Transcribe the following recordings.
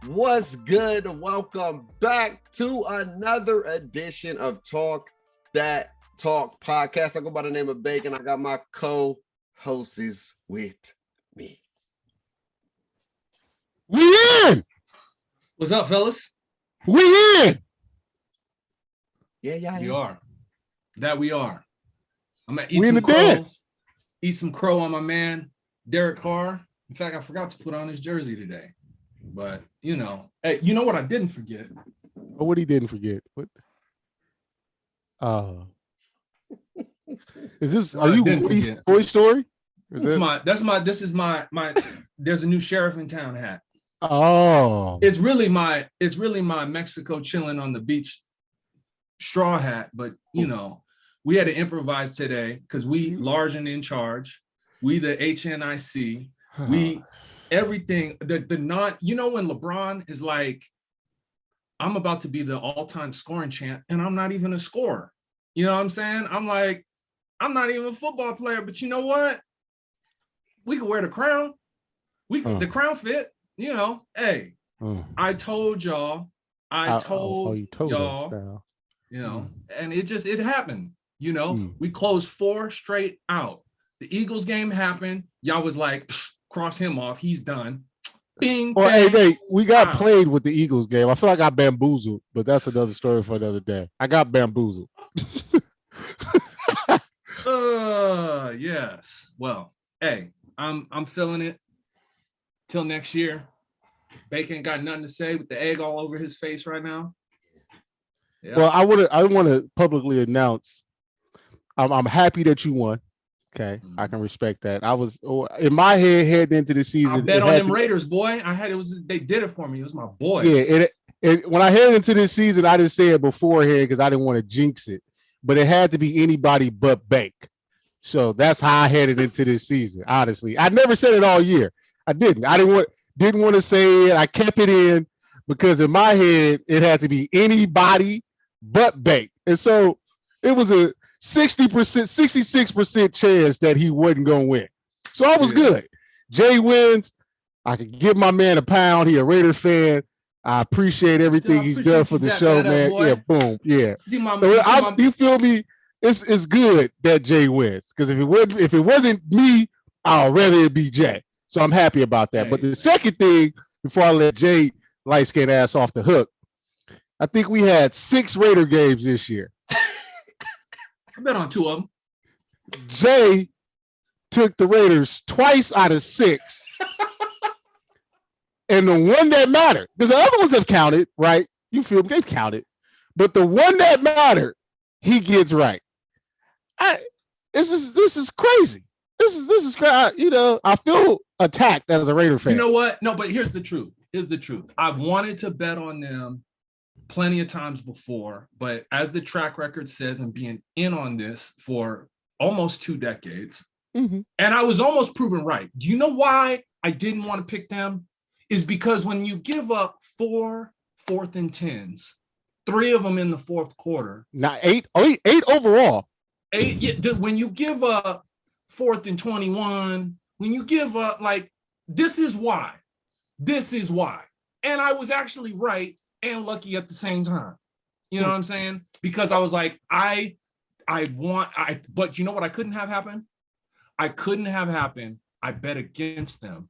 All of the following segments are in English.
What's good? Welcome back to another edition of Talk That Talk podcast. I go by the name of Bacon. I got my co-hosts with me. We in. What's up, fellas? We in. Yeah. We are. That we are. I'm gonna eat We in some the crow. dance. Eat some crow on my man, Derek Carr. In fact, I forgot to put on his jersey today. But hey, you know what I didn't forget? Oh, what he didn't forget. What? Is this? Well, Are you didn't Woody forget. Toy Story? This is my there's a new sheriff in town hat. Oh, It's really my Mexico chilling on the beach straw hat, but we had to improvise today because we large and in charge. We the HNIC. We everything the non, when LeBron is like, I'm about to be the all-time scoring champ, and I'm not even a scorer. You know what I'm saying? I'm like, I'm not even a football player, but you know what? We could wear the crown. The crown fit, Hey, I told y'all, I told y'all, and it happened. We closed 4 straight out. The Eagles game happened. Y'all was like, cross him off. He's done. Bing. Well, bang, hey, we got wow. played with the Eagles game. I feel like I bamboozled, but that's another story for another day. I got bamboozled. Yes. Well, hey, I'm feeling it. Till next year. Bacon got nothing to say with the egg all over his face right now. Yeah. Well, I want to publicly announce I'm happy that you won. Okay, I can respect that. I was in my head heading into the season. I bet on them Raiders, boy. They did it for me. It was my boy. Yeah, when I headed into this season, I didn't say it beforehand because I didn't want to jinx it. But it had to be anybody but Bank. So that's how I headed into this season. Honestly, I never said it all year. I didn't. I didn't want to say it. I kept it in because in my head it had to be anybody but Bank, and so it was a 60%, 66% chance that he wasn't going to win. So I was good. Jay wins. I could give my man a pound. He a Raider fan. I appreciate everything he's done for the show, man. Yeah, boom. Yeah. You feel me? It's good that Jay wins because if it wasn't me, I'd rather it be Jay. So I'm happy about that. Hey. But the second thing, before I let Jay light skin ass off the hook, I think we had 6 Raider games this year. I bet on 2 of them. Jay took the Raiders twice out of 6. And the one that mattered, because the other ones have counted, right? You feel me? They've counted. But the one that mattered, he gets right. This is crazy. This is crazy. I feel attacked as a Raider fan. You know what? No, but here's the truth. I've wanted to bet on them plenty of times before, but as the track record says, and being in on this for almost 2 decades, and I was almost proven right. Do you know why I didn't want to pick them? Is because when you give up 4 4th and 10s, 3 of them in the 4th quarter, not 8 overall. 8. Yeah, when you give up 4th and 21, when you give up, like, this is why, and I was actually right and lucky at the same time. You know what I'm saying? Because I was like, but you know what I couldn't have happen? I bet against them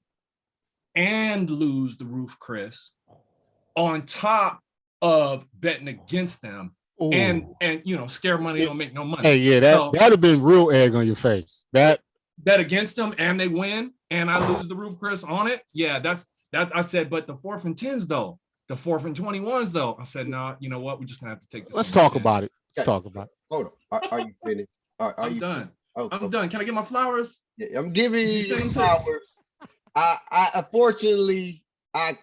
and lose the roof, Chris, on top of betting against them. Ooh. And scare money don't make no money. Hey, yeah, that'd have been real egg on your face. That bet against them and they win and I lose the roof, Chris, on it. Yeah, that's I said, but the 4th and 10s though. The 4th and 21s, though, I said, no, you know what? We're just going to have to take this. Let's talk about it. Hold on. Are you finished? I'm done. I'm done. Can I get my flowers? Yeah, I'm giving you your flowers. I unfortunately, I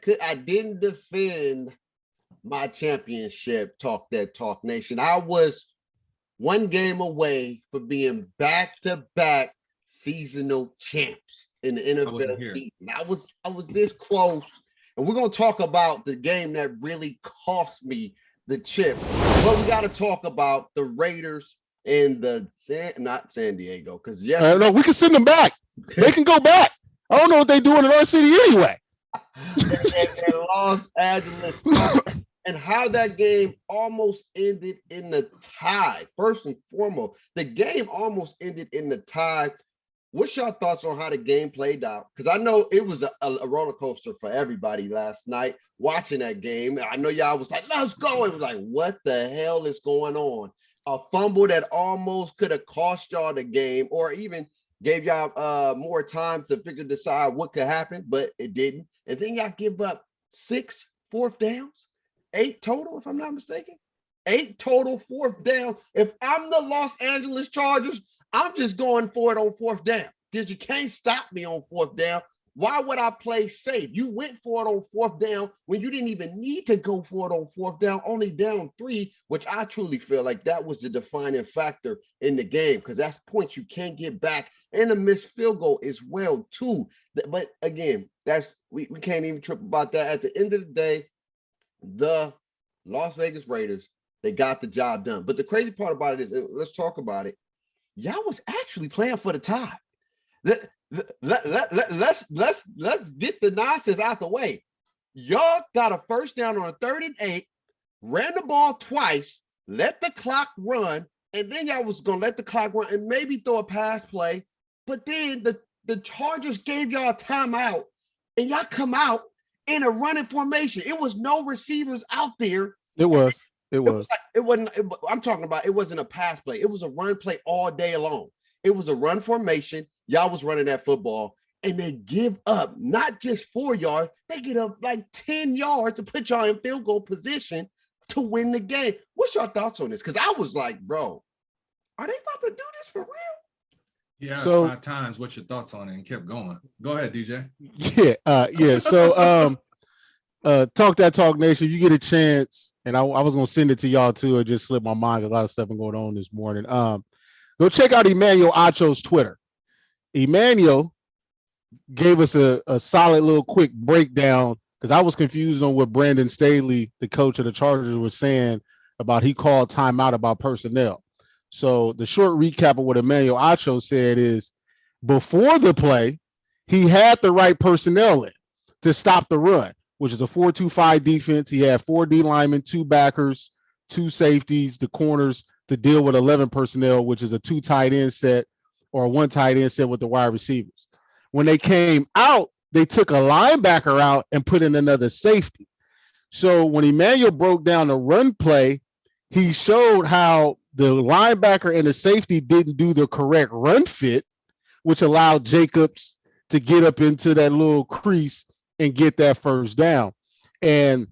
didn't defend my championship, Talk That Talk Nation. I was 1 game away from being back-to-back seasonal champs in the NFL season. I was this close. And we're going to talk about the game that really cost me the chip. But we got to talk about the Raiders and not San Diego. Because no, we can send them back. They can go back. I don't know what they're doing in our city anyway. and Los Angeles. And how that game almost ended in the tie. First and foremost, the game almost ended in the tie. What's your thoughts on how the game played out? Because I know it was a roller coaster for everybody last night watching that game. I know y'all was like, let's go. It was like, what the hell is going on? A fumble that almost could have cost y'all the game or even gave y'all more time to decide what could happen, but it didn't. And then y'all give up 6 fourth downs, 8 total, if I'm not mistaken. 8 total fourth down. If I'm the Los Angeles Chargers, I'm just going for it on fourth down because you can't stop me on fourth down. Why would I play safe? You went for it on fourth down when you didn't even need to go for it on fourth down, only down 3, which I truly feel like that was the defining factor in the game because that's points you can't get back and a missed field goal as well too. But again, that's we can't even trip about that. At the end of the day, the Las Vegas Raiders, they got the job done. But the crazy part about it is, let's talk about it. Y'all was actually playing for the tie. Let's get the nonsense out the way. Y'all got a first down on a 3rd and 8, ran the ball twice, let the clock run, and then y'all was gonna let the clock run and maybe throw a pass play. But then the Chargers gave y'all a timeout, and y'all come out in a running formation. It was no receivers out there. It was. I'm talking about it wasn't a pass play. It was a run play all day long. It was a run formation. Y'all was running that football, and they give up not just 4 yards. They get up like 10 yards to put y'all in field goal position to win the game. What's your thoughts on this? Because I was like, bro, are they about to do this for real? Yeah, so 5 times. What's your thoughts on it? And kept going. Go ahead, DJ. Yeah. So, Talk That Talk Nation. You get a chance, and I was gonna send it to y'all too. It just slipped my mind. A lot of stuff been going on this morning. Go check out Emmanuel Acho's Twitter. Emmanuel gave us a solid little quick breakdown because I was confused on what Brandon Staley, the coach of the Chargers, was saying about he called timeout about personnel. So the short recap of what Emmanuel Acho said is before the play, he had the right personnel in to stop the run, which is a 4-2-5 defense. He had 4 D linemen, 2 backers, 2 safeties, the corners to deal with 11 personnel, which is a 2 tight end set or a 1 tight end set with the wide receivers. When they came out, they took a linebacker out and put in another safety. So when Emmanuel broke down the run play, he showed how the linebacker and the safety didn't do the correct run fit, which allowed Jacobs to get up into that little crease and get that first down. And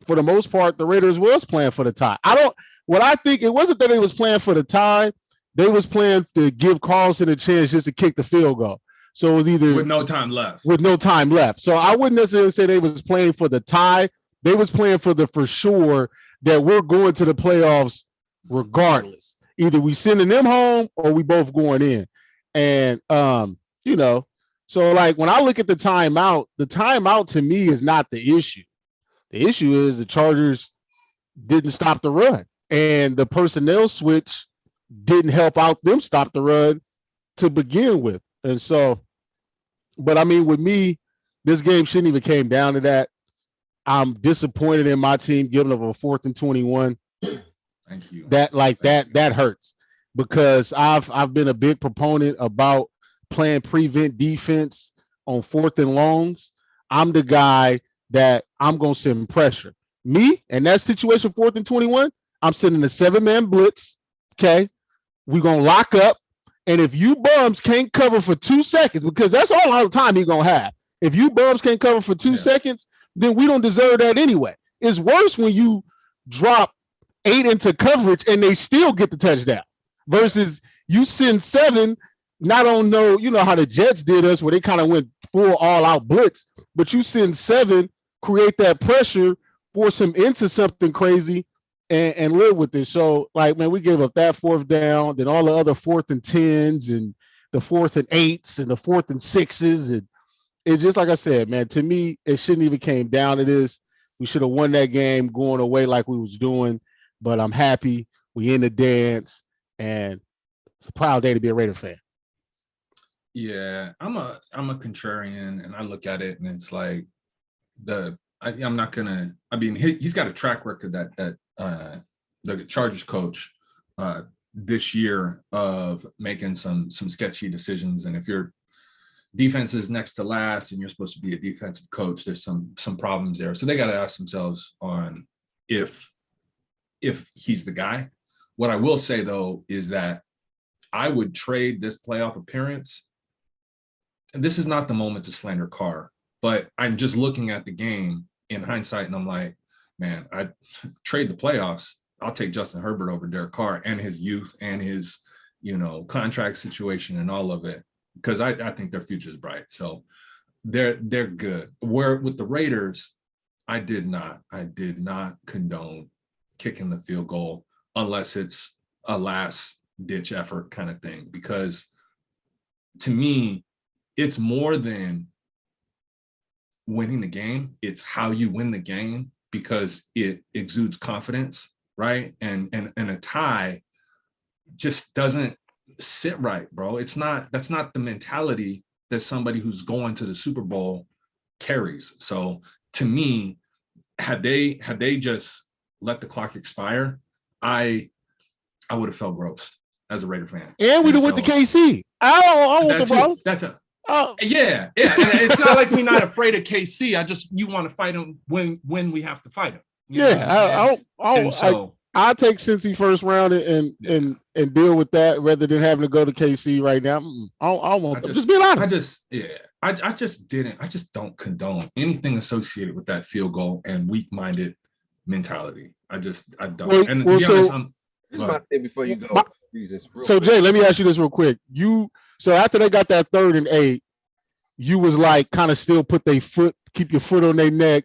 for the most part, the Raiders was playing for the tie. I think it wasn't that they was playing for the tie. They was playing to give Carlson a chance just to kick the field goal. So it was either with no time left. So I wouldn't necessarily say they was playing for the tie. They was playing for sure that we're going to the playoffs regardless. Either we sending them home or we both going in. And so like when I look at the timeout to me is not the issue. The issue is the Chargers didn't stop the run, and the personnel switch didn't help out them stop the run to begin with. And so, but I mean, with me, this game shouldn't even came down to that. I'm disappointed in my team giving up a 4th and 21. Thank you. That hurts because I've been a big proponent about playing prevent defense on 4th and longs. I'm the guy that I'm going to send pressure. Me, in that situation, 4th and 21, I'm sending a 7-man blitz, okay? We're going to lock up, and if you bums can't cover for 2 seconds, because that's all the time he's going to have. If you bums can't cover for 2 seconds, then we don't deserve that anyway. It's worse when you drop 8 into coverage and they still get the touchdown versus you send 7. Not on you know how the Jets did us where they kind of went full all-out blitz, but you send 7, create that pressure, force him into something crazy, and live with it. So, like, man, we gave up that 4th down, then all the other 4th and 10s and the 4th and 8s and the 4th and 6s. And it's just like I said, man, to me, it shouldn't even came down to this. We should have won that game going away like we was doing, but I'm happy we in the dance, and it's a proud day to be a Raider fan. Yeah, I'm a contrarian, and I look at it and it's like I'm not gonna. I mean, he's got a track record that the Chargers coach this year of making some sketchy decisions. And if your defense is next to last and you're supposed to be a defensive coach, there's some problems there. So they got to ask themselves on if he's the guy. What I will say though is that I would trade this playoff appearance. And this is not the moment to slander Carr, but I'm just looking at the game in hindsight and I'm like, man, I trade the playoffs. I'll take Justin Herbert over Derek Carr and his youth and his, contract situation and all of it, because I think their future is bright. So they're good. Where with the Raiders, I did not condone kicking the field goal unless it's a last ditch effort kind of thing, because to me, it's more than winning the game. It's how you win the game, because it exudes confidence, right? And a tie just doesn't sit right, bro. That's not the mentality that somebody who's going to the Super Bowl carries. So to me, had they just let the clock expire, I would have felt gross as a Raider fan. And we went to KC. I want the ball. That's a yeah. And it's not like we're not afraid of KC. You want to fight them when we have to fight them. I'll take Cincy first round and deal with that rather than having to go to KC right now. I want them. Just be honest. I just don't condone anything associated with that field goal and weak-minded mentality. I don't. Well, and to be honest, Here's my thing before you go. So Jay, let me ask you this real quick. So after they got that 3rd and 8, you was like kind of still keep your foot on their neck,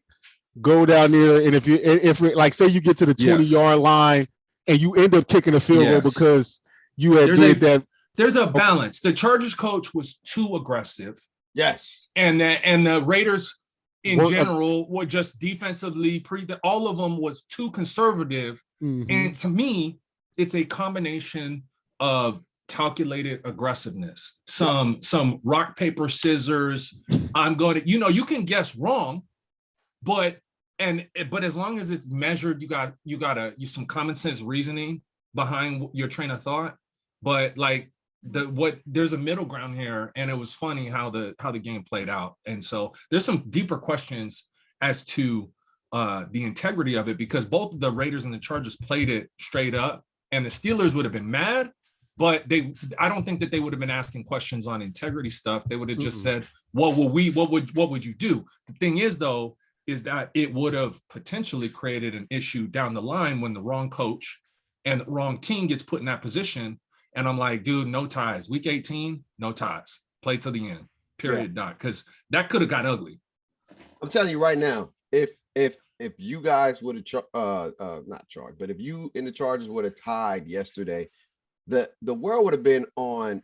go down there, and if like say you get to the 20-yard line and you end up kicking a field goal because you had that. There's a balance. The Chargers coach was too aggressive. Yes. And the Raiders in general were just defensively all of them was too conservative. Mm-hmm. And to me, it's a combination of calculated aggressiveness, some rock, paper, scissors. I'm going to, you can guess wrong, but as long as it's measured, you got some common sense reasoning behind your train of thought. But like there's a middle ground here, and it was funny how the game played out. And so there's some deeper questions as to the integrity of it, because both the Raiders and the Chargers played it straight up, and the Steelers would have been mad, but I don't think that they would have been asking questions on integrity stuff. They would have just said, what would you do? The thing is though, is that it would have potentially created an issue down the line when the wrong coach and the wrong team gets put in that position. And I'm like, dude, no ties. Week 18, no ties. Play to the end. Period. Dot. Because that could have got ugly. I'm telling you right now, if you guys would have not charged, but if you in the Chargers would have tied yesterday, the world would have been on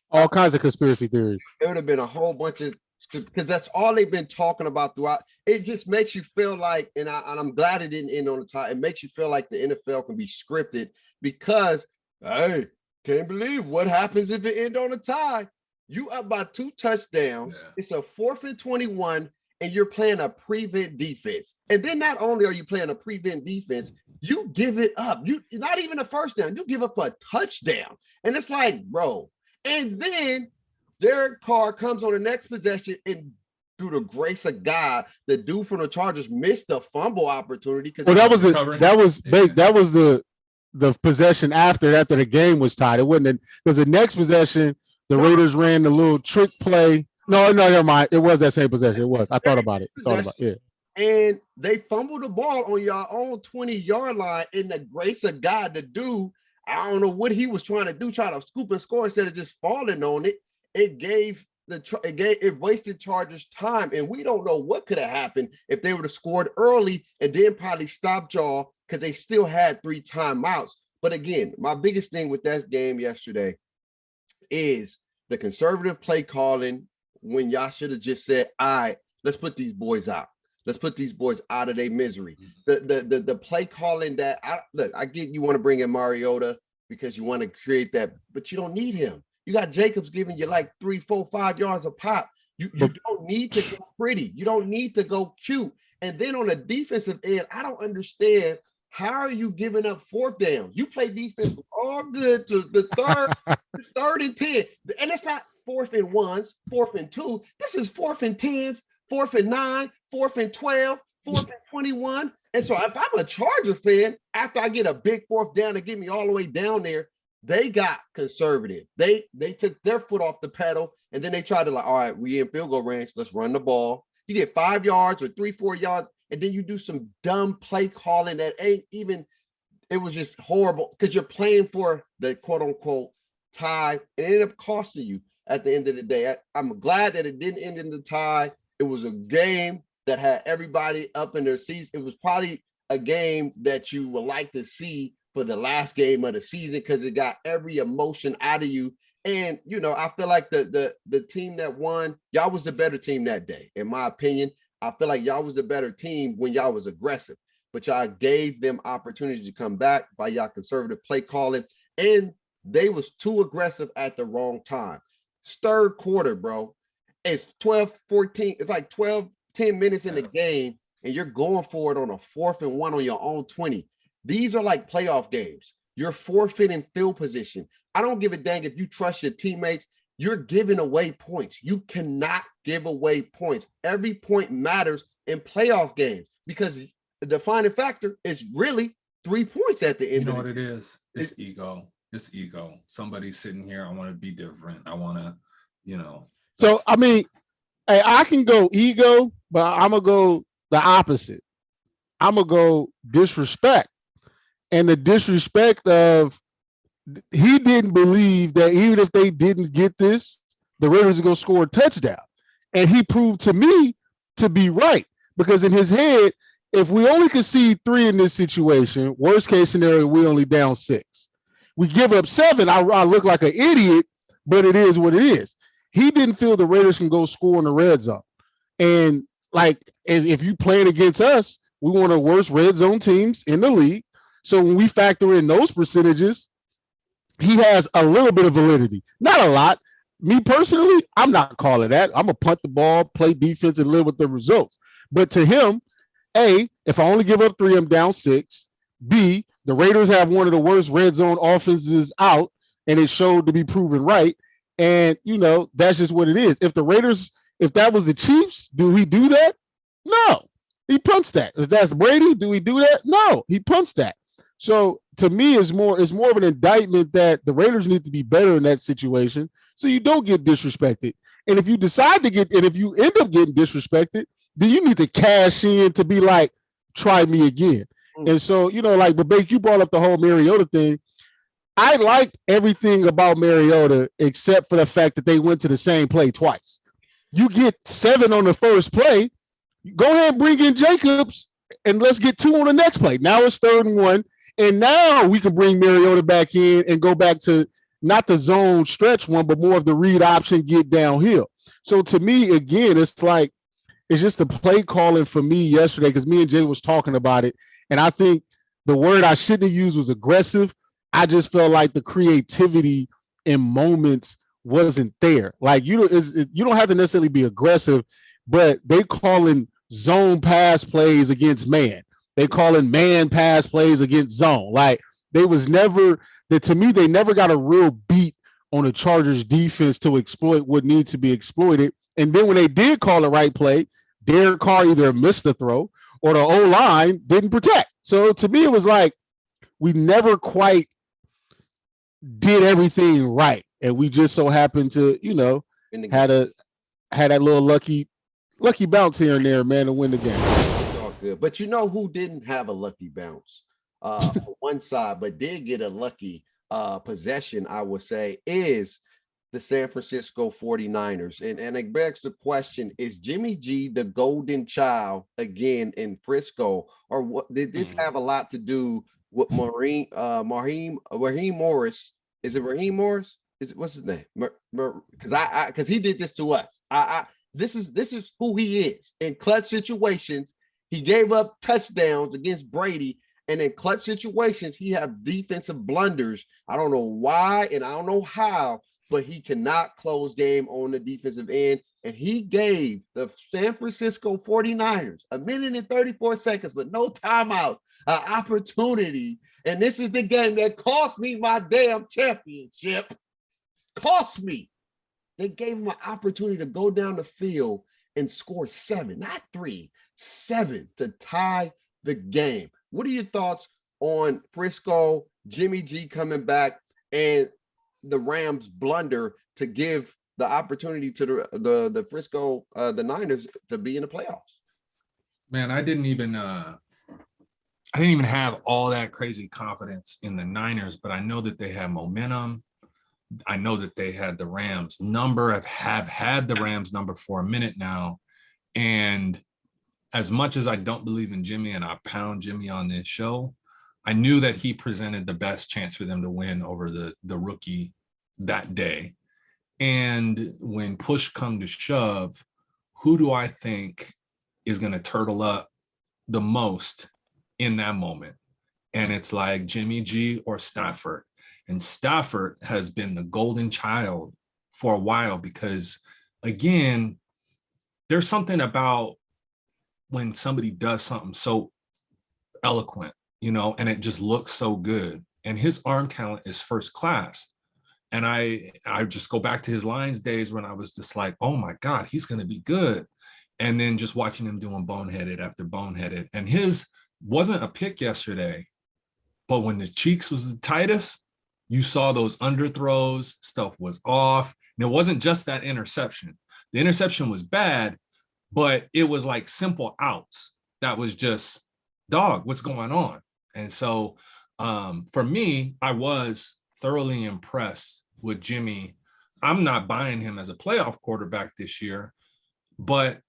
all kinds of conspiracy theories. There would have been a whole bunch of, because that's all they've been talking about throughout. It just makes you feel like, and I'm glad it didn't end on the tie. It makes you feel like the NFL can be scripted, because hey, can't believe what happens if it end on a tie. You up by 2 touchdowns. Yeah. It's a 4th and 21, and you're playing a prevent defense. And then not only are you playing a prevent defense, you give it up. You not even a first down. You give up a touchdown. And it's like, bro. And then Derek Carr comes on the next possession, and through the grace of God, the dude from the Chargers missed a fumble opportunity. Well, that was the possession after the game was tied. It wasn't because the next possession, the Raiders ran the little trick play. No, never mind. It was that same possession. It was. I thought about it. And they fumbled the ball on your own 20-yard line. In the grace of God, the dude, I don't know what he was trying to do, try to scoop and score instead of just falling on it. It wasted Chargers time, and we don't know what could have happened if they would have scored early and then probably stopped y'all, because they still had 3 timeouts. But again, my biggest thing with that game yesterday is the conservative play calling, when y'all should have just said, all right, let's put these boys out. Let's put these boys out of their misery. The play calling that, I get you want to bring in Mariota because you want to create that, but you don't need him. You got Jacobs giving you like 3, 4, 5 yards a pop. You don't need to go pretty. You don't need to go cute. And then on the defensive end, I don't understand, how are you giving up fourth downs? You play defense all good to the third and 10. And it's not 4th and 1s, 4th and 2. This is 4th and 10s, 4th and 9, 4th and 12, 4th and 21. And so if I'm a Charger fan, after I get a big fourth down to get me all the way down there, they got conservative. They took their foot off the pedal, and then they tried to, like, all right, we in field goal range. Let's run the ball. You get 5 yards or 3-4 yards, and then you do some dumb play calling that ain't even, it was just horrible because you're playing for the quote unquote tie. It ended up costing you at the end of the day. I'm glad that it didn't end in the tie. It was a game that had everybody up in their seats. It was probably a game that you would like to see for the last game of the season because it got every emotion out of you. And, you know, I feel like the team that won, y'all was the better team that day, in my opinion. I feel like y'all was the better team when y'all was aggressive, but y'all gave them opportunity to come back by y'all conservative play calling, and they was too aggressive at the wrong time. Third quarter, bro, it's 12-14. It's like 10 minutes in the game, and you're going for it on a 4th and 1 on your own 20. These are like playoff games. You're forfeiting field position. I don't give a dang if you trust your teammates. You're giving away points. You cannot give away points. Every point matters in playoff games because the defining factor is really 3 points at the end. You know what it is? It's ego. It's ego. Somebody's sitting here. I want to be different. I want to, you know. So, I mean, hey, I can go ego, but I'm going to go the opposite. I'm going to go disrespect. And the disrespect of, he didn't believe that even if they didn't get this, the Raiders are going to score a touchdown. And he proved to me to be right, because in his head, if we only concede 3 in this situation, worst case scenario, we only down 6. We give up 7, I look like an idiot, but it is what it is. He didn't feel the Raiders can go score in the red zone. And like, if you playing against us, we one of the worst red zone teams in the league. So when we factor in those percentages, he has a little bit of validity, not a lot. Me personally, I'm not calling that. I'm going to punt the ball, play defense, and live with the results. But to him, A, if I only give up 3, I'm down 6. B, the Raiders have one of the worst red zone offenses out, and it showed to be proven right. And, you know, that's just what it is. If that was the Chiefs, do we do that? No. He punts that. If that's Brady, do we do that? No. He punts that. So to me, it's more of an indictment that the Raiders need to be better in that situation so you don't get disrespected. And if you decide to and if you end up getting disrespected, then you need to cash in to be like, try me again. And so, you know, like, but Bake, you brought up the whole Mariota thing. I liked everything about Mariota except for the fact that they went to the same play twice. You get 7 on the first play, go ahead and bring in Jacobs, and let's get 2 on the next play. Now it's 3rd and 1. And now we can bring Mariota back in and go back to not the zone stretch one, but more of the read option, get downhill. So to me, again, it's like, it's just the play calling for me yesterday, because me and Jay was talking about it. And I think the word I shouldn't have used was aggressive. I just felt like the creativity in moments wasn't there. Like, you don't have to necessarily be aggressive, but they calling zone pass plays against man. They calling man pass plays against zone. Like, they was never that, to me, they never got a real beat on the Chargers defense to exploit what needs to be exploited. And then when they did call the right play, Derek Carr either missed the throw or the O-line didn't protect. So to me, it was like we never quite did everything right. And we just so happened to, you know, had that little lucky bounce here and there, man, to win the game. Good. But you know who didn't have a lucky bounce on one side, but did get a lucky possession, I would say, is the San Francisco 49ers. And it begs the question, is Jimmy G the golden child again in Frisco? Or what did this have a lot to do with Raheem Morris? Is it Raheem Morris? What's his name? Because he did this to us. This is who he is in clutch situations. He gave up touchdowns against Brady, and in clutch situations, he have defensive blunders. I don't know why, and I don't know how, but he cannot close game on the defensive end. And he gave the San Francisco 49ers a minute and 34 seconds with no timeouts, an opportunity. And this is the game that cost me my damn championship. Cost me. They gave him an opportunity to go down the field and score 7, not 3, 7 to tie the game. What are your thoughts on Frisco, Jimmy G coming back, and the Rams blunder to give the opportunity to the Frisco, the Niners, to be in the playoffs? Man, I didn't even have all that crazy confidence in the Niners, but I know that they have momentum. I know that they had the Rams number. Have had the Rams number for a minute now. And as much as I don't believe in Jimmy, and I pound Jimmy on this show, I knew that he presented the best chance for them to win over the rookie that day. And when push come to shove, who do I think is going to turtle up the most in that moment? And it's like Jimmy G or Stafford. And Stafford has been the golden child for a while because, again, there's something about when somebody does something so eloquent, and it just looks so good. And his arm talent is first class. And I just go back to his Lions days when I was just like, oh my God, he's going to be good. And then just watching him doing boneheaded after boneheaded. And his wasn't a pick yesterday, but when the cheeks was the tightest, you saw those underthrows, stuff was off. And it wasn't just that interception. The interception was bad, but it was like simple outs. That was just, dog, what's going on? And so for me, I was thoroughly impressed with Jimmy. I'm not buying him as a playoff quarterback this year, but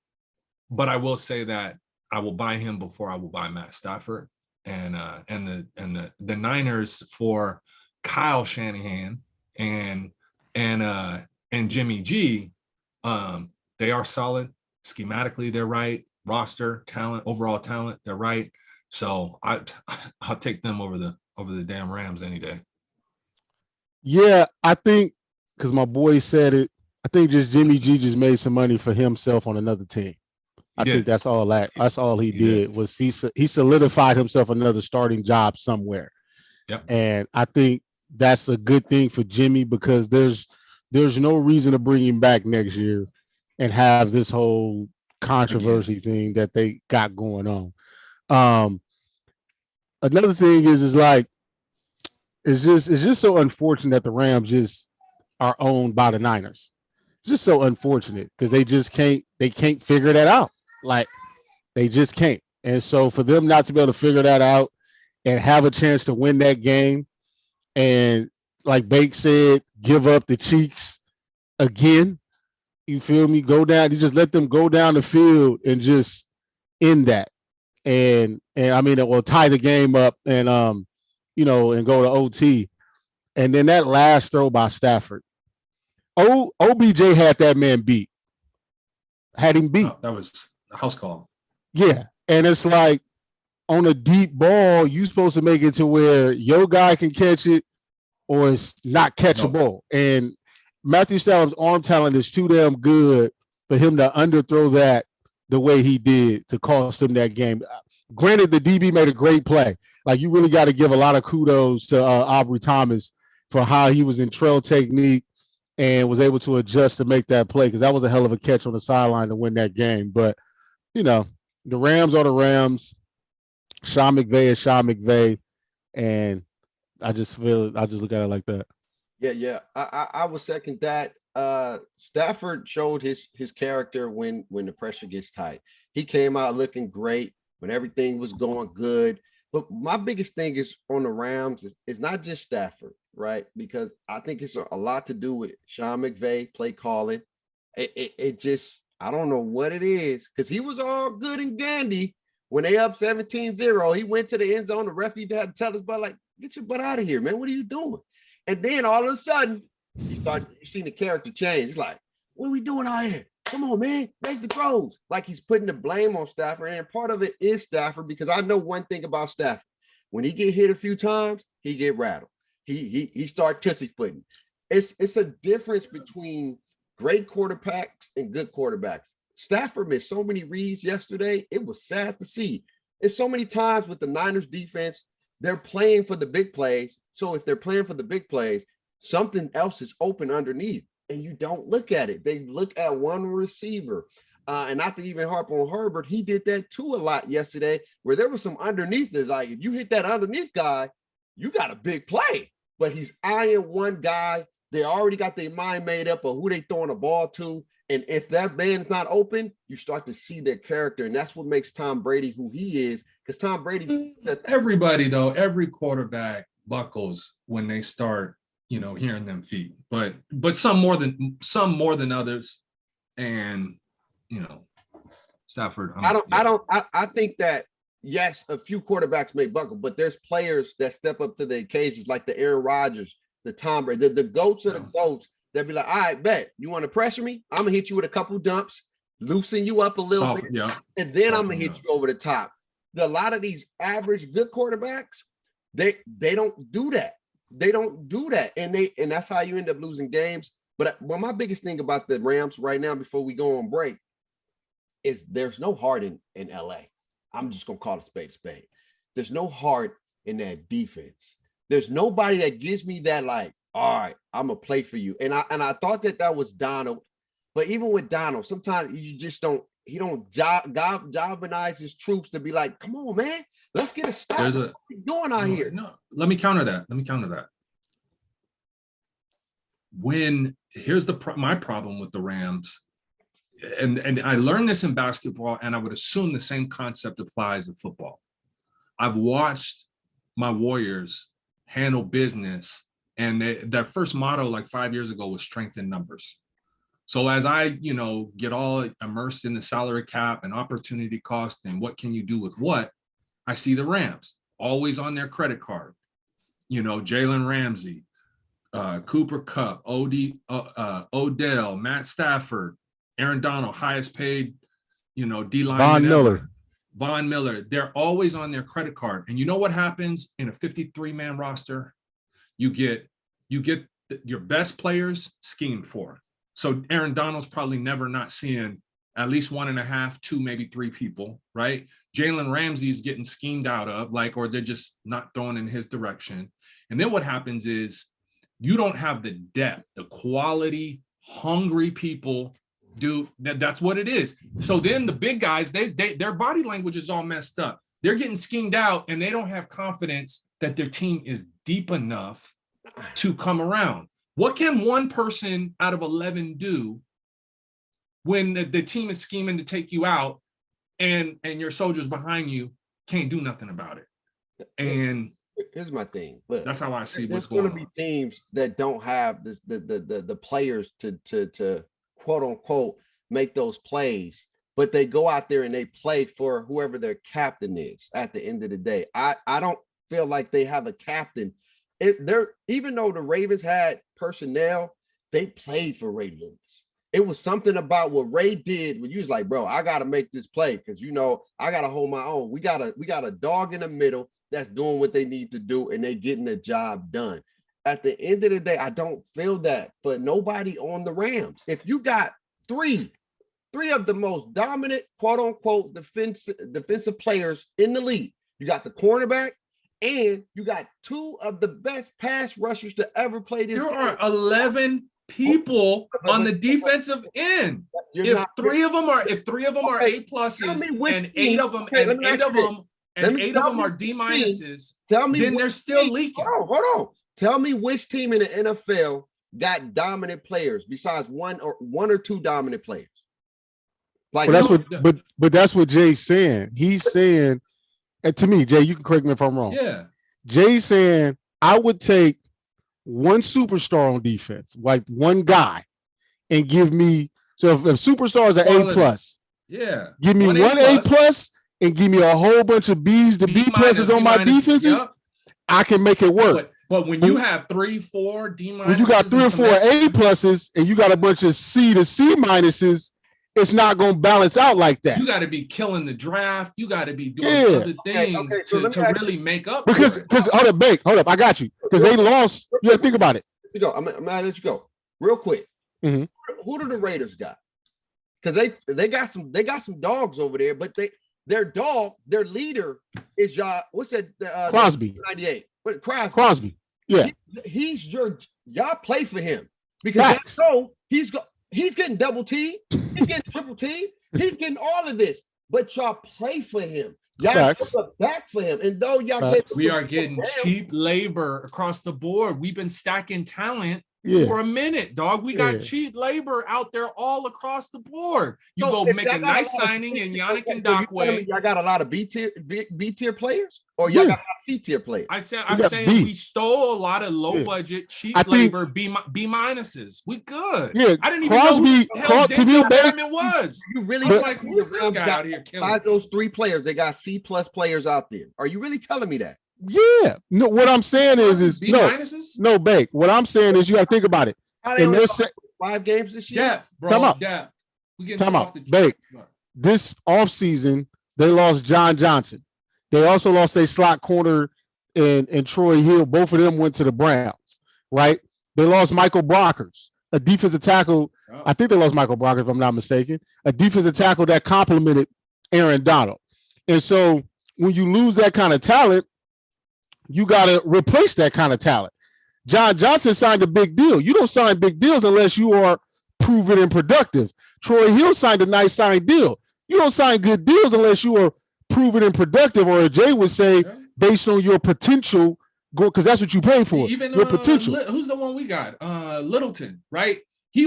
I will say that I will buy him before I will buy Matt Stafford. And the Niners for Kyle Shanahan and Jimmy G, they are solid. Schematically, they're right. Roster, talent, overall talent, they're right. So I'll take them over the damn Rams any day. Yeah, I think because my boy said it, I think just Jimmy G just made some money for himself on another team. I think that's all he did was he solidified himself another starting job somewhere. Yep. And I think that's a good thing for Jimmy because there's no reason to bring him back next year and have this whole controversy thing that they got going on. Another thing is like it's just so unfortunate that the Rams just are owned by the Niners. Just so unfortunate because they can't figure that out. Like they just can't. And so for them not to be able to figure that out and have a chance to win that game, and like Bake said, give up the cheeks again. You feel me? Go down. You just let them go down the field and just end that. And I mean, it will tie the game up and and go to OT. And then that last throw by Stafford. OBJ had that man beat. Had him beat. That was a house call. Yeah. And it's like on a deep ball, you're supposed to make it to where your guy can catch it or it's not catchable. And Matthew Stafford's arm talent is too damn good for him to underthrow that the way he did to cost him that game. Granted, the DB made a great play. Like, you really got to give a lot of kudos to Aubrey Thomas for how he was in trail technique and was able to adjust to make that play, because that was a hell of a catch on the sideline to win that game. But, the Rams are the Rams. Sean McVay is Sean McVay. And I just look at it like that. Yeah. I would second that. Stafford showed his character when the pressure gets tight. He came out looking great when everything was going good. But my biggest thing is on the Rams is not just Stafford, right? Because I think it's a lot to do with Sean McVay play calling. It just, I don't know what it is, because he was all good and dandy when they up 17-0. He went to the end zone. The referee had to tell his butt, like, get your butt out of here, man. What are you doing? And then all of a sudden, you seen the character change. It's like, what are we doing out here? Come on, man, make the throws. Like, he's putting the blame on Stafford, and part of it is Stafford, because I know one thing about Stafford. When he get hit a few times, he get rattled. He start tussy footing. it's a difference between great quarterbacks and good quarterbacks. Stafford missed so many reads yesterday. It was sad to see. It's so many times with the Niners defense, they're playing for the big plays. So if they're playing for the big plays, something else is open underneath, and you don't look at it. They look at one receiver. And not to even harp on Herbert, he did that too a lot yesterday, where there was some underneath it. Like, if you hit that underneath guy, you got a big play. But he's eyeing one guy. They already got their mind made up of who they throwing the ball to. And if that man's not open, you start to see their character. And that's what makes Tom Brady who he is. Because Tom Brady, everybody though, every quarterback buckles when they start, hearing them feet. But some more than others. And Stafford. I think that yes, a few quarterbacks may buckle, but there's players that step up to the occasions, like the Aaron Rodgers, the Tom Brady, the goats of the goats. They'll be like, all right, bet you want to pressure me? I'm gonna hit you with a couple dumps, loosen you up a little bit, and then I'm gonna hit you over the top. A lot of these average good quarterbacks, they don't do that. They don't do that, and that's how you end up losing games. But my biggest thing about the Rams right now, before we go on break, is there's no heart in LA. I'm just gonna call it spade a spade. There's no heart in that defense. There's nobody that gives me that, like, all right, I'm gonna play for you. And I thought that was Donald, but even with Donald, sometimes you just don't. He don't galvanize his troops to be like, come on, man, let's get a stop. What are we doing out here? No, let me counter that. Here's my problem with the Rams, and I learned this in basketball, and I would assume the same concept applies in football. I've watched my Warriors handle business, and their first motto like 5 years ago was strength in numbers. So as I, get all immersed in the salary cap and opportunity cost and what can you do with what, I see the Rams always on their credit card. Jalen Ramsey, Cooper Kupp, Odell, Matt Stafford, Aaron Donald, highest paid, D-line. Von Miller. They're always on their credit card. And you know what happens in a 53-man roster? You get your best players schemed for. So Aaron Donald's probably never not seeing at least 1.5, 2, maybe 3 people, right? Jalen Ramsey's getting schemed out of, or they're just not throwing in his direction. And then what happens is you don't have the depth, the quality, hungry people. Dude, that's what it is. So then the big guys, their body language is all messed up. They're getting schemed out, and they don't have confidence that their team is deep enough to come around. What can one person out of 11 do when the team is scheming to take you out, and your soldiers behind you can't do nothing about it? And here's my thing. Look, that's how I see what's going on. There's going to be teams that don't have the players to quote unquote make those plays, but they go out there and they play for whoever their captain is at the end of the day. I don't feel like they have a captain. Even though the Ravens had personnel, they played for Ray Lewis. It was something about what Ray did when you was like, bro, I got to make this play because I got to hold my own. We got a dog in the middle that's doing what they need to do, and they getting the job done. At the end of the day, I don't feel that for nobody on the Rams. If you got three of the most dominant, quote unquote, defensive players in the league, you got the cornerback, and you got 2 of the best pass rushers to ever play this. There are 11 people on the defensive end. If three of them are A pluses, and 8 of them are D minuses, then they're still leaking. Hold on. Tell me which team in the NFL got dominant players besides one or 2 dominant players. But that's what Jay's saying. He's saying, and to me, Jay, you can correct me if I'm wrong. Yeah. Jay's saying I would take one superstar on defense, like one guy, and give me. So if superstars are A plus, yeah, give me one A plus and give me a whole bunch of B's, the B pluses on my defenses. Yep. I can make it work. But when you have 3, 4 D minuses, when you got 3 or 4 A pluses and you got a bunch of C to C minuses, it's not going to balance out like that. You got to be killing the draft. You got to be doing other things to really make up. Because hold up, I got you. Because they lost. You got to think about it. You go. I'm gonna let you go real quick. Mm-hmm. Who do the Raiders got? Because they got some dogs over there, but their leader is what's that? Crosby. 98. What Crosby. Yeah. He's y'all play for him because he's getting double T, he's getting triple T, he's getting all of this, but y'all play for him. Y'all look back for him. And though y'all we are getting cheap labor across the board. We've been stacking talent for a minute, dog. We got cheap labor out there all across the board. You go make a nice signing in Yannick Ngakoue. Y'all got a lot of B tier players, or y'all got a lot of C tier players. I'm saying we stole a lot of low budget, cheap labor, B minuses. We good. Yeah, I didn't even know who the hell Denzel Perryman was. You really I was like, who's this guy out here killing? Besides those 3 players, they got C+ players out there. Are you really telling me that? Yeah. No, what I'm saying is no, Bank. What I'm saying is you got to think about it. And there's 5 games this year. Yeah, bro. Come out. Yeah. We get off the Bank. This offseason, they lost John Johnson. They also lost their slot corner and Troy Hill. Both of them went to the Browns, right? They lost Michael Brockers, a defensive tackle. Oh. I think they lost Michael Brockers, if I'm not mistaken, a defensive tackle that complemented Aaron Donald. And so when you lose that kind of talent, you got to replace that kind of talent. John Johnson signed a big deal. You don't sign big deals unless you are proven and productive. Troy Hill signed a nice signed deal. You don't sign good deals unless you are proven and productive, or as Jay would say, based on your potential, because that's what you pay for. Even your potential. Who's the one we got? Littleton, right? He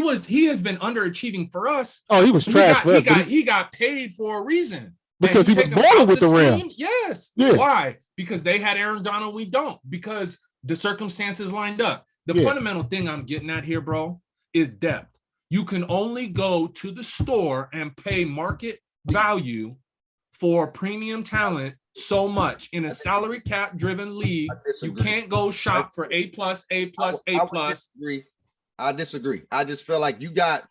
has been underachieving for us. Oh, he was trash. He got paid for a reason. Because he was balling with the Rams. Yes. Yeah. Why? Because they had Aaron Donald, we don't. Because the circumstances lined up. The fundamental thing I'm getting at here, bro, is depth. You can only go to the store and pay market value for premium talent so much in a salary cap driven league. You can't go shop for A+. I disagree. I just feel like you got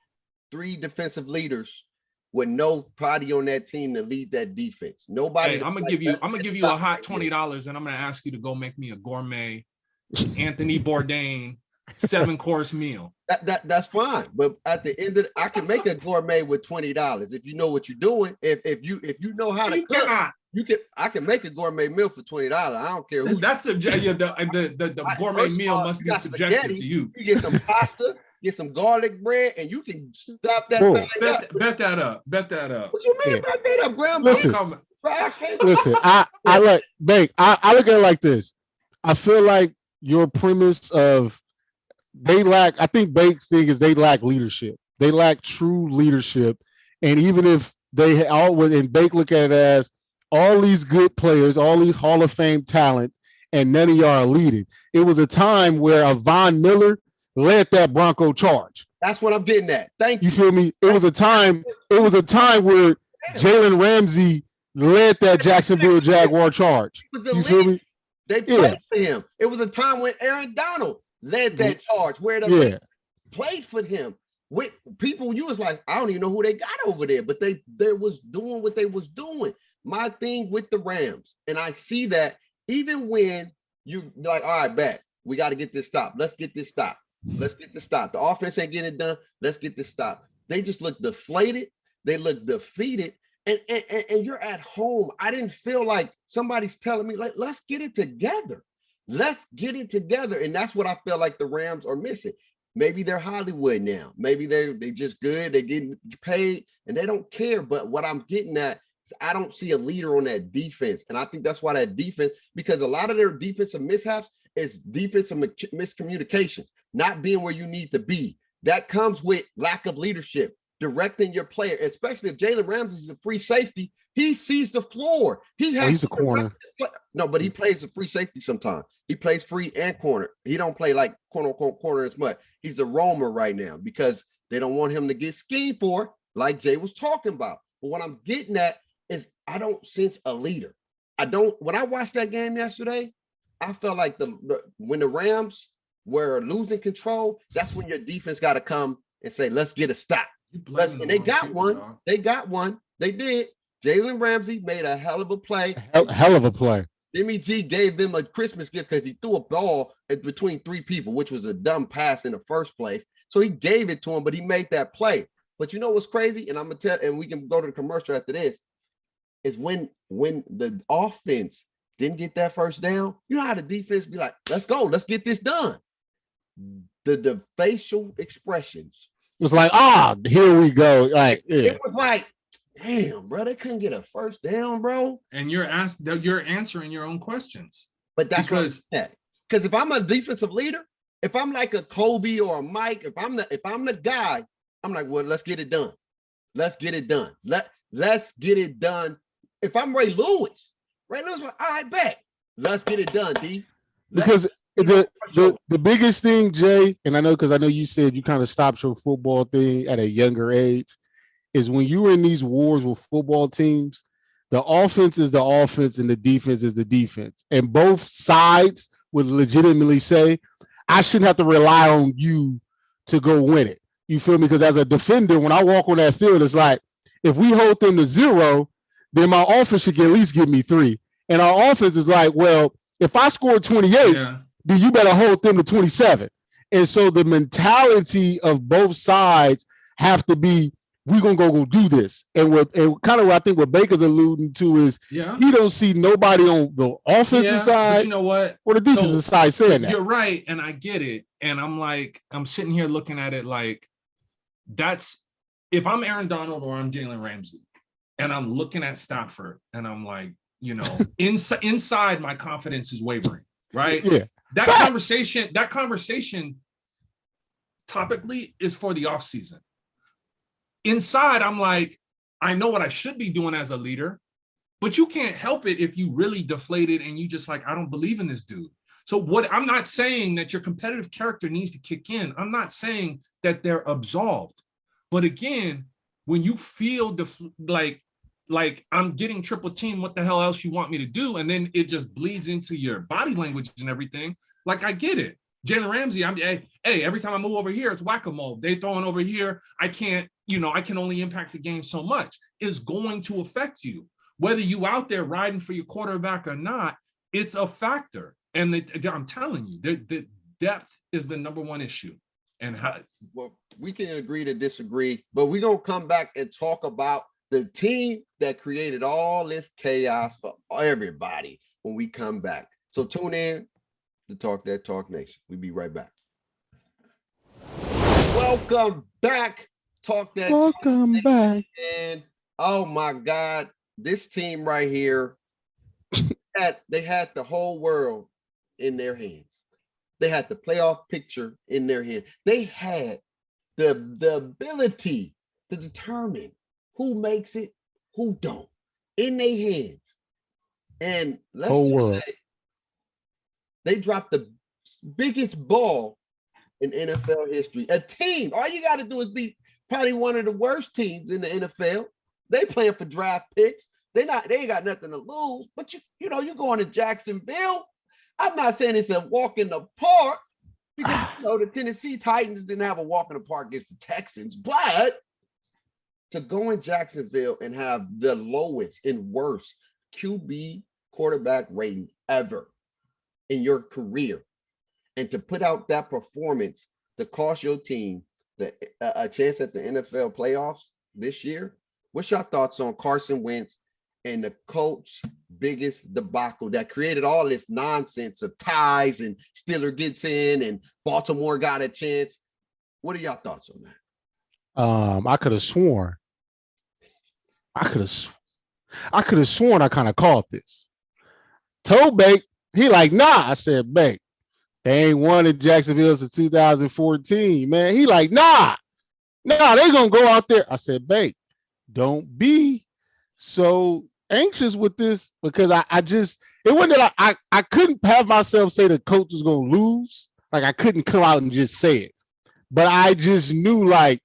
3 defensive leaders with nobody on that team to lead that defense. Nobody. Hey, I'm gonna give you a hot $20, and I'm gonna ask you to go make me a gourmet Anthony Bourdain 7-course meal. That's fine, but at the end of I can make a gourmet with $20 if you know what you're doing. If you know how to cook, I can make a gourmet meal for $20. I don't care who. That's subjective. The gourmet meal must be subjective to you. You get some pasta. Get some garlic bread, and you can stop that thing up. Bet that up. What you mean bet that up, Grandma? Listen, I like Bank. I look at it like this. I feel like your premise of I think Bank's thing is they lack leadership. They lack true leadership. And even if they and Bank look at it as all these good players, all these Hall of Fame talent, and none of y'all are leading. It was a time where a Von Miller led that Bronco charge. That's what I'm getting at. Thank you. You feel me? It was a time where Jalen Ramsey led that Jacksonville Jaguar charge. You feel me? They played for him. It was a time when Aaron Donald led that charge, where they played for him. With people, you was like, I don't even know who they got over there, but they was doing what they was doing. My thing with the Rams, and I see that even when you like, all right, bet we got to get this stop. Let's get this stop. Let's get the stop. The offense ain't getting it done. Let's get this stop. They just look deflated. They look defeated. And you're at home. I didn't feel like somebody's telling me, like, let's get it together. Let's get it together. And that's what I feel like the Rams are missing. Maybe they're Hollywood now. Maybe they just good. They're getting paid and they don't care. But what I'm getting at is I don't see a leader on that defense. And I think that's why that defense, because a lot of their defensive mishaps is defensive miscommunications, not being where you need to be. That comes with lack of leadership, directing your player, especially if Jalen Ramsey is a free safety. He sees the floor. He's a corner. No, but he plays a free safety sometimes. He plays free and corner. He don't play like corner as much. He's a roamer right now because they don't want him to get schemed for, like Jay was talking about. But what I'm getting at is I don't sense a leader. When I watched that game yesterday, I felt like when the Rams were losing control, that's when your defense got to come and say, let's get a stop. And they got one. They got one. They did. Jalen Ramsey made a hell of a play. Hell of a play. Jimmy G gave them a Christmas gift because he threw a ball between 3 people, which was a dumb pass in the first place. So he gave it to him, but he made that play. But you know what's crazy? And I'm gonna tell, and we can go to the commercial after this. Is when the offense didn't get that first down, you know how the defense be like, let's go, let's get this done. The facial expressions. It was like, here we go. Like, yeah. It was like, damn, bro, they couldn't get a first down, bro. And you're answering your own questions. But that's because if I'm a defensive leader, if I'm like a Kobe or a Mike, if I'm the guy, I'm like, well, let's get it done. Let's get it done. Let's get it done. If I'm Ray Lewis, all right, bet. Let's get it done, D. Because the biggest thing, Jay, and I know you said you kind of stopped your football thing at a younger age, is when you were in these wars with football teams, the offense is the offense and the defense is the defense. And both sides would legitimately say, I shouldn't have to rely on you to go win it. You feel me? Because as a defender, when I walk on that field, it's like, if we hold them to 0, then my offense should at least give me 3. And our offense is like, well, if I score 28, then you better hold them to 27. And so the mentality of both sides have to be, we're going to go do this. And kind of what I think what Baker's alluding to is he don't see nobody on the offensive side, but you know what? Or the defensive side saying that. You're right, and I get it. And I'm sitting here looking at it like, if I'm Aaron Donald or I'm Jalen Ramsey, and I'm looking at Stafford, and I'm like, inside my confidence is wavering, right? Yeah. That conversation topically is for the offseason. Inside, I'm like, I know what I should be doing as a leader, but you can't help it if you really deflated and you just like, I don't believe in this dude. So I'm not saying that your competitive character needs to kick in. I'm not saying that they're absolved. But again, when you feel like I'm getting triple team, what the hell else you want me to do? And then it just bleeds into your body language and everything. Like, I get it. Jalen Ramsey, every time I move over here, it's whack-a-mole. They throwing over here. I can't, I can only impact the game so much. It's going to affect you. Whether you out there riding for your quarterback or not, it's a factor. And I'm telling you, the depth is the number one issue. And well, we can agree to disagree, but we're going to come back and talk about the team that created all this chaos for everybody when we come back. So tune in to Talk That Talk Nation. We'll be right back. Welcome back. Talk That Talk Nation. Back. And oh my God, this team right here, they had the whole world in their hands. They had the playoff picture in their hand. They had the ability to determine who makes it, who don't, in their hands. And let's just say they dropped the biggest ball in NFL history. A team, all you got to do is be probably one of the worst teams in the NFL. They playing for draft picks. They ain't got nothing to lose. But you going to Jacksonville. I'm not saying it's a walk in the park because the Tennessee Titans didn't have a walk in the park against the Texans, but to go in Jacksonville and have the lowest and worst QB quarterback rating ever in your career, and to put out that performance to cost your team a chance at the NFL playoffs this year, what's your thoughts on Carson Wentz and the Colts' biggest debacle that created all this nonsense of ties and Steeler gets in and Baltimore got a chance? What are your thoughts on that? I could have sworn I kind of caught this. Told Bake, he like, nah. I said, Bake, they ain't won in Jacksonville since 2014, man. He like, nah, they gonna go out there. I said, Bake, don't be so anxious with this, because it wasn't that I couldn't have myself say the coach was gonna lose. Like, I couldn't come out and just say it, but I just knew like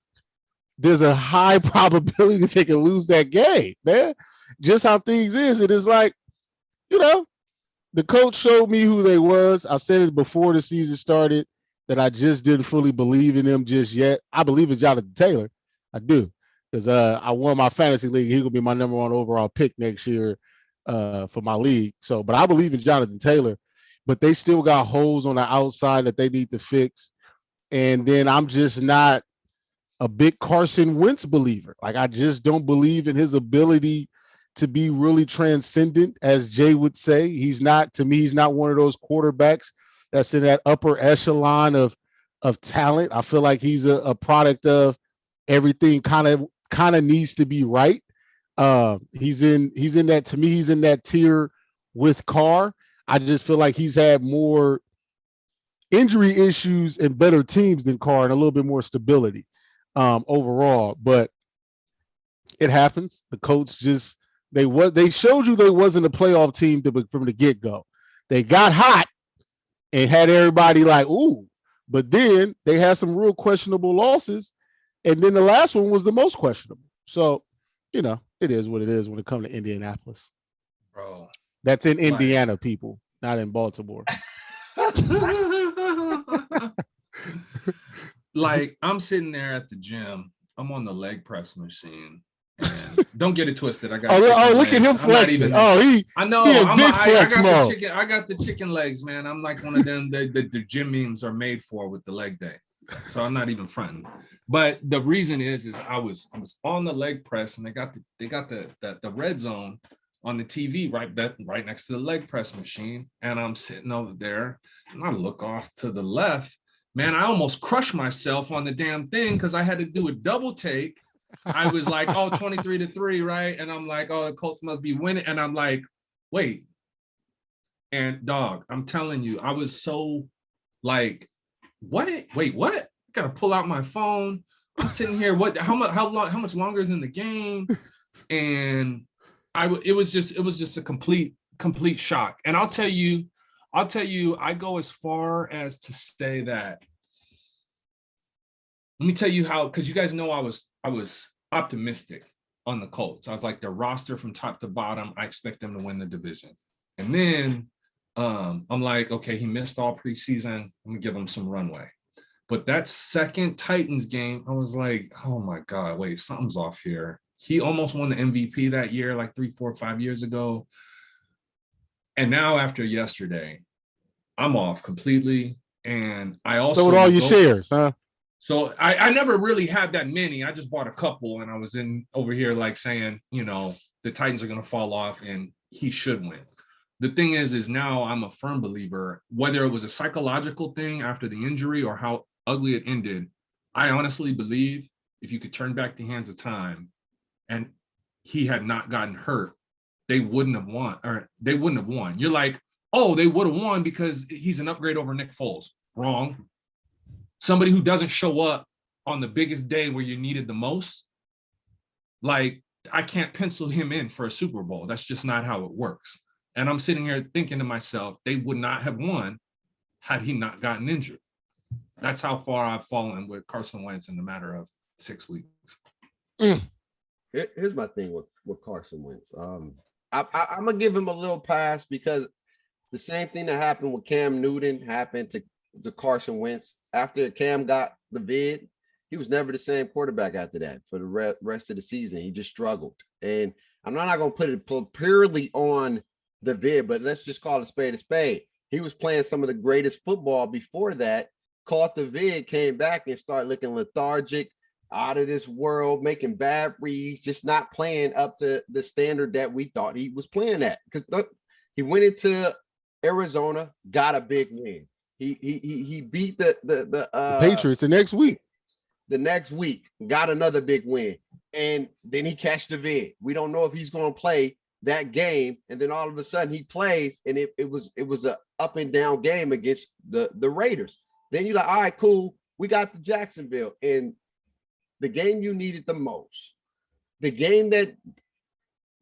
there's a high probability that they can lose that game, man. Just how things is. It is like, the coach showed me who they was. I said it before the season started that I just didn't fully believe in them just yet. I believe in Jonathan Taylor. I do. Because I won my fantasy league. He's going to be my number 1 overall pick next year. for my league. So, but I believe in Jonathan Taylor, but they still got holes on the outside that they need to fix. And then I'm just not a big Carson Wentz believer. Like, I just don't believe in his ability to be really transcendent, as Jay would say. He's not, to me, he's not one of those quarterbacks that's in that upper echelon of talent. I feel like he's a product of everything kind of needs to be right. He's in that, to me, he's in that tier with Carr. I just feel like he's had more injury issues and better teams than Carr and a little bit more stability overall. But it happens. The Colts just, they showed you they wasn't a playoff team from the get-go. They got hot and had everybody like, ooh, but then they had some real questionable losses. And then the last one was the most questionable. So, it is what it is when it comes to Indianapolis. Bro. That's in Indiana, people, not in Baltimore. Like, I'm sitting there at the gym. I'm on the leg press machine. And don't get it twisted. I got look at him flexing. I know. I got the chicken legs, man. I'm like one of them. The gym memes are made for with the leg day. So I'm not even fronting. But the reason is I was on the leg press, and they got the red zone on the TV right next to the leg press machine, and I'm sitting over there, and I look off to the left. Man, I almost crushed myself on the damn thing because I had to do a double take. I was like, 23-3, right? And I'm like, the Colts must be winning. And I'm like, wait. And dog, I'm telling you, I was so like, what? Wait, what? Gotta pull out my phone. I'm sitting here. How much longer is in the game? And it was just a complete shock. And I'll tell you, I go as far as to say that. Let me tell you how, because you guys know I was optimistic on the Colts. I was like, their roster from top to bottom, I expect them to win the division. And then I'm like, okay, he missed all preseason. Let me give him some runway. But that second Titans game, I was like, oh my God, wait, something's off here. He almost won the MVP that year, like 3, 4, 5 years ago. And now after yesterday, I'm off completely. And I also— So with all your shares, huh? So I never really had that many. I just bought a couple, and I was over here like saying, the Titans are going to fall off and he should win. The thing is now I'm a firm believer, whether it was a psychological thing after the injury or how ugly it ended. I honestly believe if you could turn back the hands of time and he had not gotten hurt, they wouldn't have won. You're like, oh, they would have won because he's an upgrade over Nick Foles. Wrong. Somebody who doesn't show up on the biggest day where you needed the most, like, I can't pencil him in for a Super Bowl. That's just not how it works. And I'm sitting here thinking to myself, they would not have won had he not gotten injured. That's how far I've fallen with Carson Wentz in the matter of 6 weeks. Here's my thing with Carson Wentz. I'm going to give him a little pass because the same thing that happened with Cam Newton happened to Carson Wentz. After Cam got the vid, he was never the same quarterback after that for the rest of the season. He just struggled. And I'm not going to put it purely on the vid, but let's just call it a spade a spade. He was playing some of the greatest football before that, caught the vid, came back and started looking lethargic, out of this world, making bad reads, just not playing up to the standard that we thought he was playing at. Because he went into Arizona, got a big win. He beat the Patriots the next week. The next week, got another big win. And then he catched the vid. We don't know if he's going to play that game. And then all of a sudden he plays, and it was a up and down game against the Raiders. Then you're like, all right, cool. We got the Jacksonville. And the game you needed the most, the game that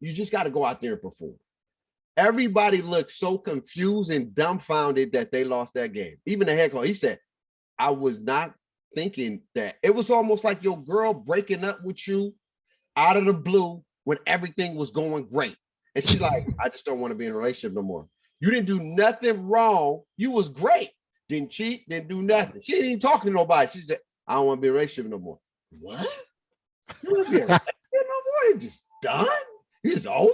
you just got to go out there and perform. Everybody looked so confused and dumbfounded that they lost that game. Even the head coach, he said, I was not thinking that. It was almost like your girl breaking up with you out of the blue when everything was going great. And she's like, I just don't want to be in a relationship no more. You didn't do nothing wrong. You was great. Didn't cheat, didn't do nothing. She ain't even talking to nobody. She said, I don't want to be in a relationship no more. What? You want to be in a relationship no more? It's just done? It's over?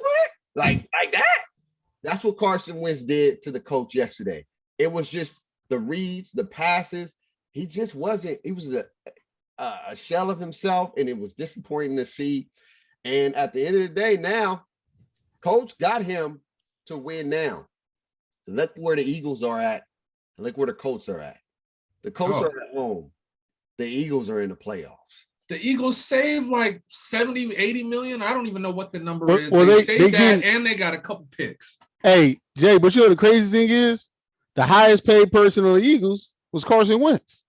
like that. That's what Carson Wentz did to the Colts yesterday. It was just the reads, the passes. He just wasn't. He was a shell of himself, and it was disappointing to see. And at the end of the day, now, Coach got him to win now. So look where the Eagles are at, and look where the Colts are at. The Colts are at home. The Eagles are in the playoffs. The Eagles saved like 70, 80 million. I don't even know what the number is. Well, they saved that, and they got a couple picks. Hey, Jay, but you know the crazy thing is, the highest paid person on the Eagles was Carson Wentz.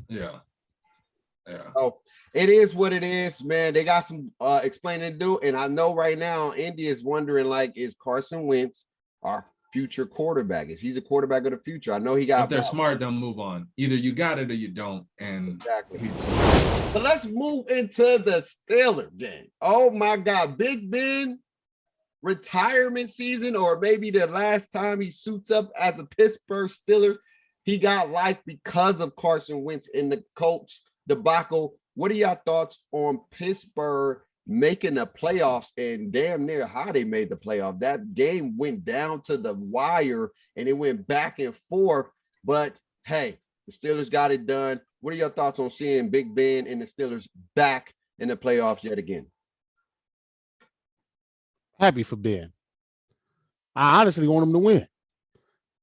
Yeah. Oh, it is what it is, man. They got some explaining to do, and I know right now Indy is wondering, like, is Carson Wentz our future quarterback? Is he's a quarterback of the future? I know he got. If they're smart, they'll move on. Either you got it or you don't. And exactly. But let's move into the Steelers game. Oh my God, Big Ben retirement season, or maybe the last time he suits up as a Pittsburgh Steelers. He got life because of Carson Wentz in the Colts debacle. What are your thoughts on Pittsburgh making the playoffs and damn near how they made the playoff? That game went down to the wire and it went back and forth. But hey, the Steelers got it done. What are your thoughts on seeing Big Ben and the Steelers back in the playoffs yet again? Happy for Ben. I honestly want him to win.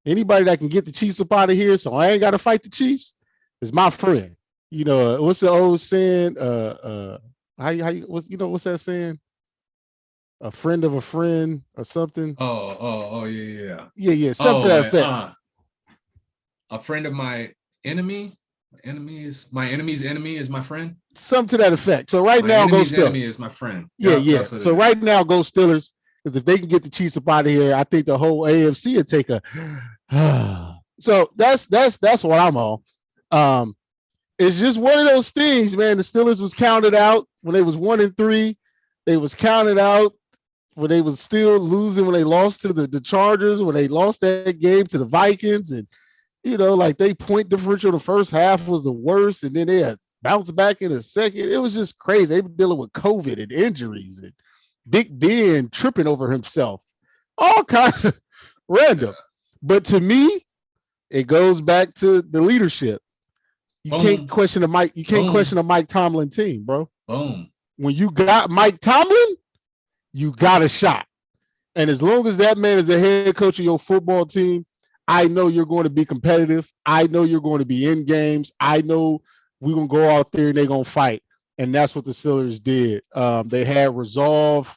Anybody that can get the Chiefs up out of here, so I ain't got to fight the Chiefs, is my friend. You know, what's the old saying? What's that saying? A friend of a friend or something. Yeah. Yeah. Something to that effect. A friend of my enemy. My enemy's enemy is my friend. Something to that effect. So right now, go Steelers. Enemy is my friend. Yeah. So right now, go Steelers. Because if they can get the Chiefs up out of here, I think the whole AFC would take a. So that's what I'm on. It's just one of those things, man. The Steelers was counted out when they was 1-3. They was counted out when they was still losing when they lost to the Chargers, when they lost that game to the Vikings, and like they point differential the first half was the worst, and then they had bounced back in the second. It was just crazy. They were dealing with COVID and injuries and Big Ben tripping over himself, all kinds of random. But to me, it goes back to the leadership. You can't question a Mike. You can't question a Mike Tomlin team, bro. Boom. When you got Mike Tomlin, you got a shot. And as long as that man is the head coach of your football team, I know you're going to be competitive. I know you're going to be in games. I know we're going to go out there and they're going to fight. And that's what the Steelers did. They had resolve.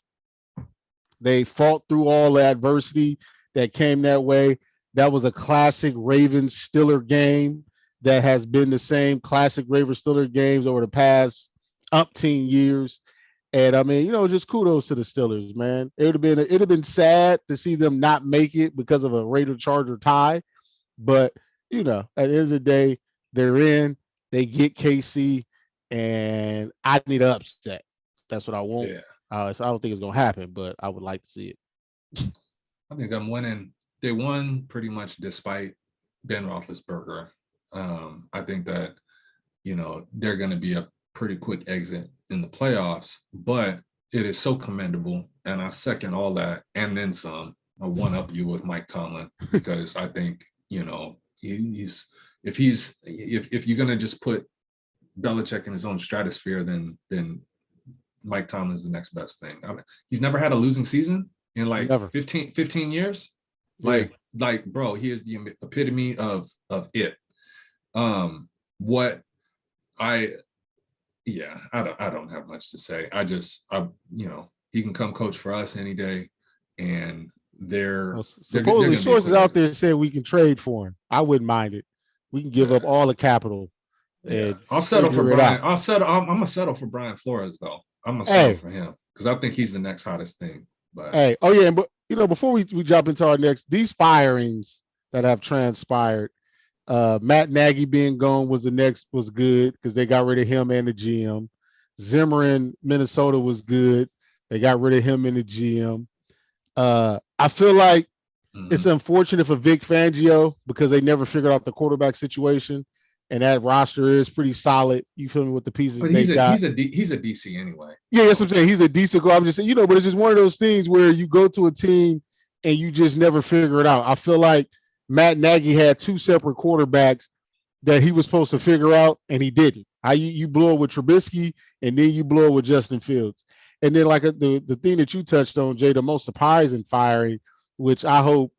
They fought through all the adversity that came that way. That was a classic Ravens-Steeler game that has been the same classic Ravens-Steeler games over the past umpteen years. And I mean, just kudos to the Steelers, man. It'd have been sad to see them not make it because of a Raider-Charger tie. But, at the end of the day, they're in, they get KC, and I need an upset. That's what I want. Yeah. So I don't think it's going to happen, but I would like to see it. I think I'm winning. They won pretty much despite Ben Roethlisberger. I think that, they're going to be a pretty quick exit in the playoffs, but it is so commendable. And I second all that and then some. I one up you with Mike Tomlin because I think, if you're going to just put Belichick in his own stratosphere, then Mike Tomlin's the next best thing. I mean, he's never had a losing season in like 15 years. Yeah. Like, bro, he is the epitome of it. I don't have much to say. He can come coach for us any day, and supposedly sources out there said we can trade for him. I wouldn't mind it. We can give up all the capital. Yeah. I'll settle for Brian. I'm gonna settle for Brian Flores though. I'm gonna settle for him because I think he's the next hottest thing. But before we jump into our next, these firings that have transpired, Matt Nagy being gone was good because they got rid of him and the GM. Zimmer in Minnesota was good. They got rid of him and the GM. I feel like it's unfortunate for Vic Fangio because they never figured out the quarterback situation. and that roster is pretty solid. You feel me with the pieces But they got? He's a DC anyway. Yeah, that's what I'm saying. He's a decent guy. I'm just saying, but it's just one of those things where you go to a team and you just never figure it out. I feel like Matt Nagy had 2 separate quarterbacks that he was supposed to figure out, and he didn't. You blew it with Trubisky, and then you blew it with Justin Fields. And then like the thing that you touched on, Jay, the most surprising firing, which I hope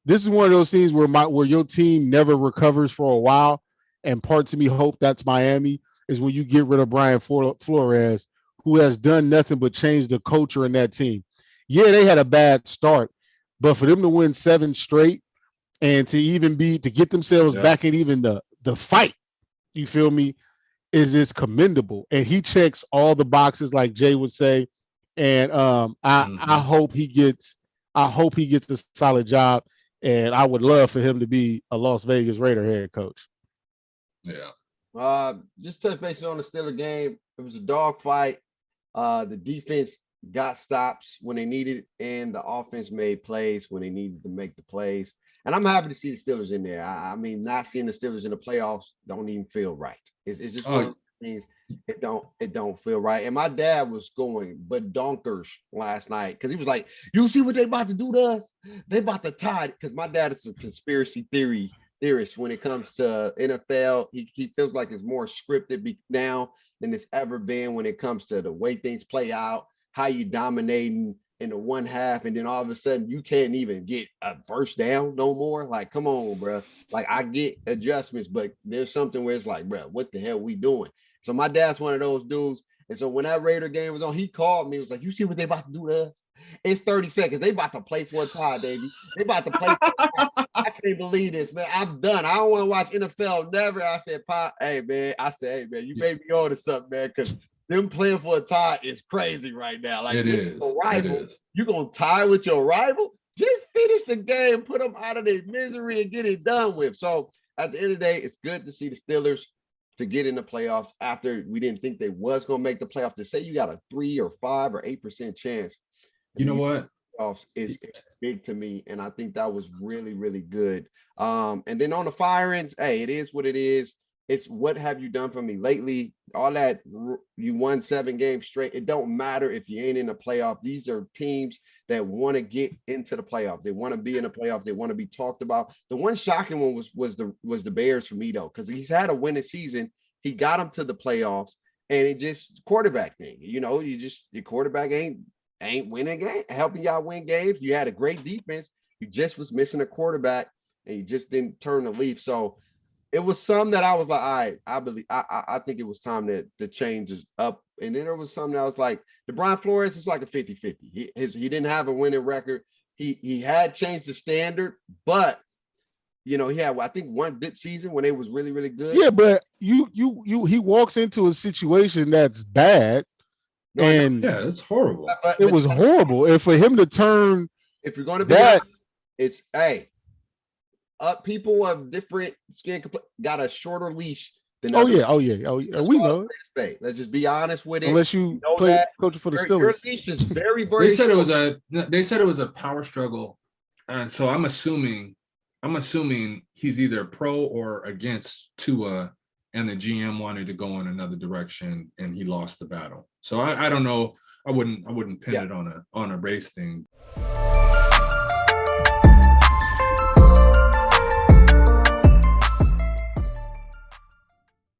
this is one of those things where your team never recovers for a while, and parts of me hope that's Miami, is when you get rid of Brian Flores, who has done nothing but change the culture in that team. Yeah, they had a bad start, but for them to win 7 straight and to get themselves back in even the fight, you feel me, is just commendable. And he checks all the boxes, like Jay would say. And I hope he gets a solid job. And I would love for him to be a Las Vegas Raider head coach. Yeah. Just touch base on the Steelers game. It was a dogfight. The defense got stops when they needed, and the offense made plays when they needed to make the plays. And I'm happy to see the Steelers in there. I mean, not seeing the Steelers in the playoffs don't even feel right. It's just one of those things. It don't feel right. And my dad was going badonkers last night because he was like, "You see what they about to do to us? They about to tie it." Because my dad is a conspiracy theorist when it comes to NFL. He feels like it's more scripted now than it's ever been when it comes to the way things play out, how you dominating in the one half, and then all of a sudden you can't even get a first down no more. Like, come on, bro. Like, I get adjustments, but there's something where it's like, bro, what the hell we doing? So my dad's one of those dudes. And so when that Raider game was on, he called me. He was like, "You see what they about to do to us? It's 30 seconds. They about to play for a tie, baby. They about to play for a tie. I can't believe this, man. I'm done. I don't want to watch NFL never." I said, "Pop, hey, man." I said, "Hey, man, you made me on to something, man, because them playing for a tie is crazy right now. Like, it is. You going to tie with your rival? Just finish the game, put them out of their misery, and get it done with." So at the end of the day, it's good to see the Steelers to get in the playoffs after we didn't think they was going to make the playoffs. To say you got a 3 or 5 or 8% chance, you know what, is big to me, and I think that was really, really good. And then on the firings, hey, it is what it is. It's what have you done for me lately? All that, you won 7 games straight. It don't matter if you ain't in the playoff. These are teams that want to get into the playoff. They want to be in the playoff. They want to be talked about. The one shocking one was the Bears for me, though, because he's had a winning season. He got them to the playoffs, and it just quarterback thing. Your quarterback ain't winning game, helping y'all win games. You had a great defense. You just was missing a quarterback, and you just didn't turn the leaf. So it was some that I was like, all right, I think it was time to change this up. And then there was something that I was like, the Brian Flores is like a 50-50. He didn't have a winning record. He had changed the standard, but he had, I think, one good season when it was really, really good. Yeah, but he walks into a situation that's bad. And yeah, it's horrible. It was horrible. And for him to turn, if you're going to be honest, it's people of different skin got a shorter leash than others. We know. Let's just be honest with it. Unless you play coach for the Steelers. Your leash is very, very. They said it was a power struggle, and so I'm assuming he's either pro or against Tua, and the GM wanted to go in another direction, and he lost the battle. So I don't know. I wouldn't pin it on a race thing.